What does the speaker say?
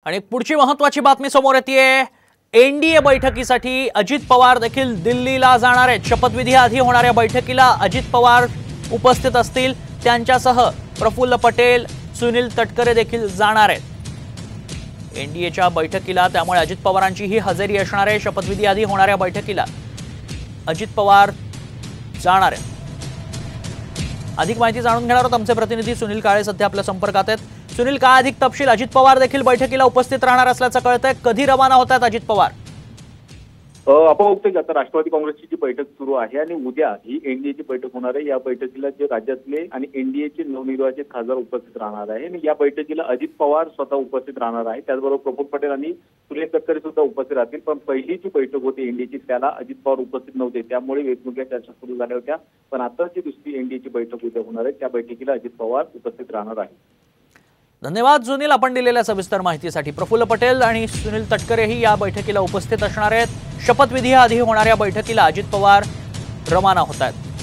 आणि पुढची महत्त्वाची बातमी समोर येतेय। एनडीए बैठकीसाठी अजित पवार देखील दिल्लीला जाणार आहेत। शपथविधी आधी होणाऱ्या बैठकीला अजित पवार उपस्थित असतील, त्यांच्यासह प्रफुल्ल पटेल, सुनील तटकरे देखील जाणार आहेत एनडीएच्या बैठकीला। त्यामुळे अजित पवारांची ही हजेरी असणार आहे। शपथविधी आधी होणाऱ्या बैठकीला अजित पवार जाणार आहेत। अधिक माहिती जाणून घेणार आहोत। आमचे प्रतिनिधी सुनील काळे सध्या आपल्या संपर्कात आहेत। सुनील, काय अधिक तपशील? अजित पवार देखील बैठकीला उपस्थित राहणार असल्याचं कळतंय, कधी रवाना होत आहेत अजित पवार? आपण बघतोय की आता राष्ट्रवादी काँग्रेसची जी बैठक सुरू आहे आणि उद्या ही एनडीएची बैठक होणार आहे। या बैठकीला जे राज्यातले आणि एनडीएचे नवनिर्वाचित खासदार उपस्थित राहणार आहे आणि या बैठकीला अजित पवार स्वतः उपस्थित राहणार आहे। त्याचबरोबर प्रफुल्ल पटेल आणि सुनील तटकरे सुद्धा उपस्थित राहतील। पण पहिली जी बैठक होती एनडीएची त्याला अजित पवार उपस्थित नव्हते, त्यामुळे वेगवेगळ्या चर्चा सुरू झाल्या होत्या। पण आता जी दुसरी एनडीएची बैठक उद्या होणार आहे त्या बैठकीला अजित पवार उपस्थित राहणार आहे। धन्यवाद सुनील, आपण दिलेल्या सविस्तर माहितीसाठी। प्रफुल्ल पटेल आणि सुनील तटकरेही या बैठकीला उपस्थित असणार आहेत। शपथविधी आधी होणाऱ्या बैठकीला अजित पवार रवाना होत आहेत।